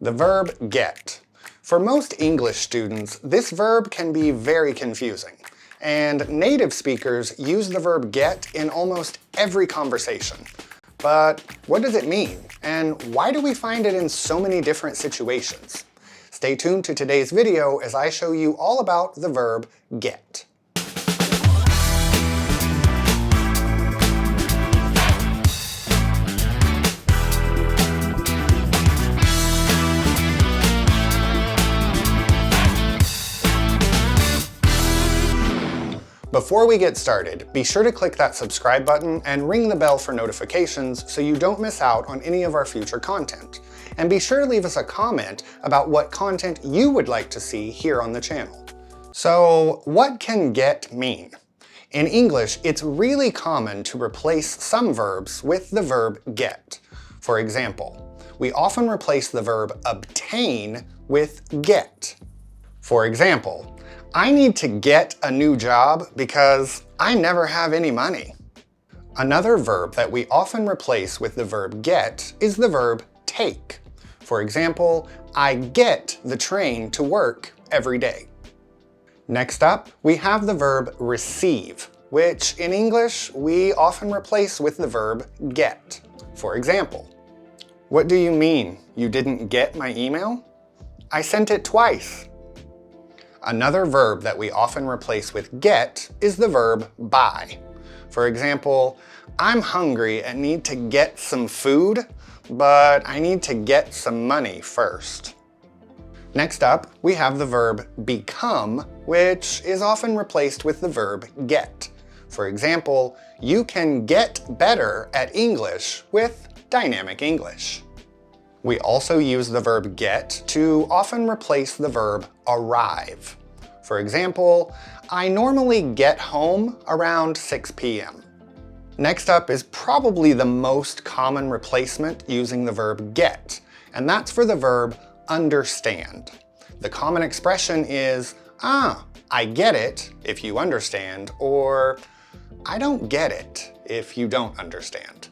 The verb get. For most English students, this verb can be very confusing, and native speakers use the verb get in almost every conversation. But what does it mean, and why do we find it in so many different situations? Stay tuned to today's video as I show you all about the verb get. Before we get started, be sure to click that subscribe button and ring the bell for notifications so you don't miss out on any of our future content. And be sure to leave us a comment about what content you would like to see here on the channel. So, what can get mean? In English, it's really common to replace some verbs with the verb get. For example, we often replace the verb obtain with get. For example, I need to get a new job because I never have any money. Another verb that we often replace with the verb get is the verb take. For example, I get the train to work every day. Next up, we have the verb receive, which in English we often replace with the verb get. For example, what do you mean you didn't get my email? I sent it twice. Another verb that we often replace with get is the verb buy. For example, I'm hungry and need to get some food, but I need to get some money first. Next up, we have the verb become, which is often replaced with the verb get. For example, you can get better at English with Dynamic English. We also use the verb get to often replace the verb arrive. For example, I normally get home around 6 p.m. Next up is probably the most common replacement using the verb get, and that's for the verb understand. The common expression is, I get it if you understand, or I don't get it if you don't understand.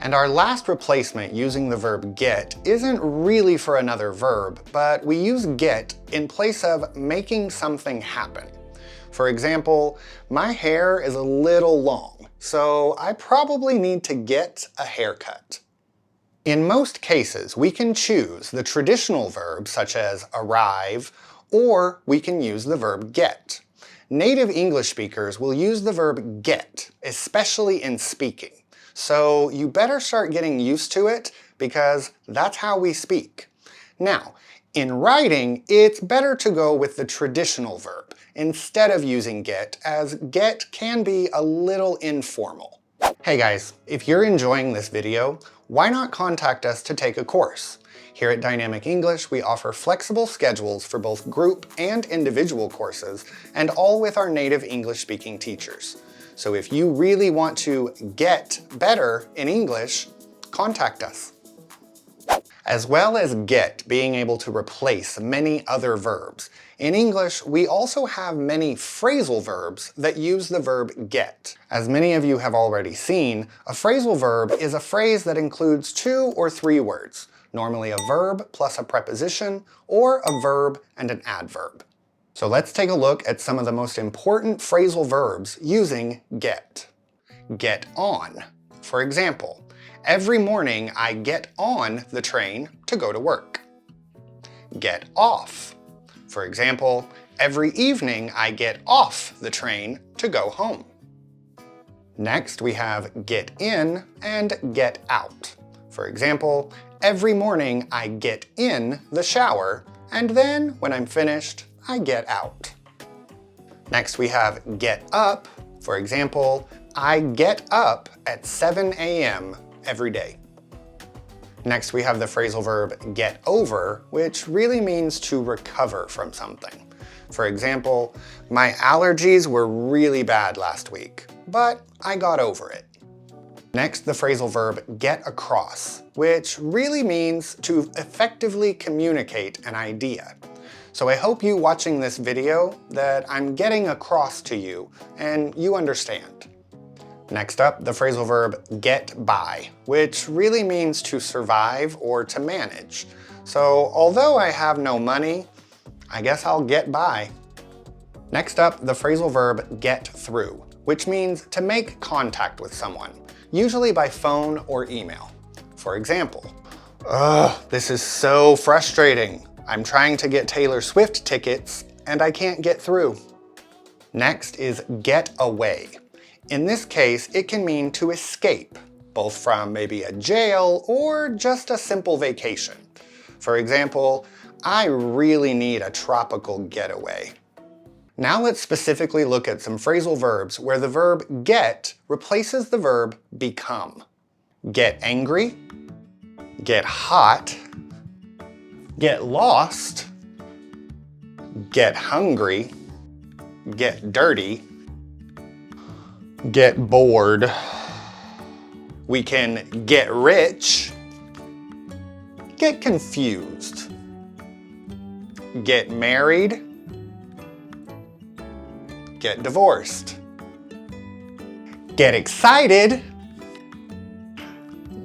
And our last replacement using the verb get isn't really for another verb, but we use get in place of making something happen. For example, my hair is a little long, so I probably need to get a haircut. In most cases, we can choose the traditional verbs such as arrive, or we can use the verb get. Native English speakers will use the verb get, especially in speaking. So you better start getting used to it because that's how we speak. Now, in writing, it's better to go with the traditional verb instead of using get, as get can be a little informal. Hey guys, if you're enjoying this video, why not contact us to take a course? Here at Dynamic English, we offer flexible schedules for both group and individual courses, and all with our native English-speaking teachers. So if you really want to get better in English, contact us. As well as get being able to replace many other verbs, in English we also have many phrasal verbs that use the verb get. As many of you have already seen, a phrasal verb is a phrase that includes 2 or 3 words, normally a verb plus a preposition, or a verb and an adverb. So let's take a look at some of the most important phrasal verbs using get. Get on. For example, every morning I get on the train to go to work. Get off. For example, every evening I get off the train to go home. Next we have get in and get out. For example, every morning I get in the shower, and then when I'm finished, I get out. Next we have get up. For example, I get up at 7 a.m. every day. Next we have the phrasal verb get over, which really means to recover from something. For example, my allergies were really bad last week, but I got over it. Next, the phrasal verb get across, which really means to effectively communicate an idea. So I hope you watching this video that I'm getting across to you and you understand. Next up, the phrasal verb get by, which really means to survive or to manage. So although I have no money, I guess I'll get by. Next up, the phrasal verb get through, which means to make contact with someone, usually by phone or email. For example, ugh, this is so frustrating. I'm trying to get Taylor Swift tickets and I can't get through. Next is get away. In this case, it can mean to escape, both from maybe a jail or just a simple vacation. For example, I really need a tropical getaway. Now let's specifically look at some phrasal verbs where the verb get replaces the verb become. Get angry, get hot, get lost, get hungry, get dirty, get bored. We can get rich, get confused, get married, get divorced, get excited,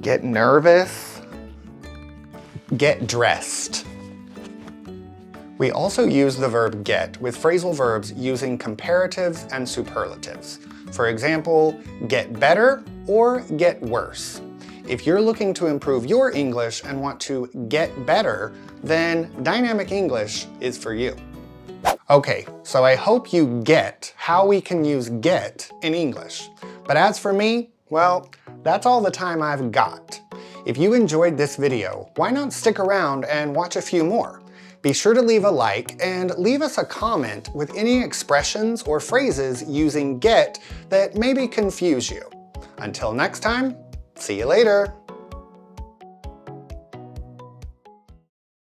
get nervous, get dressed. We also use the verb get with phrasal verbs using comparatives and superlatives. For example, get better or get worse. If you're looking to improve your English and want to get better, then Dynamic English is for you. Okay, so I hope you get how we can use get in English. But as for me, well, that's all the time I've got. If you enjoyed this video, why not stick around and watch a few more? Be sure to leave a like and leave us a comment with any expressions or phrases using get that maybe confuse you. Until next time, see you later.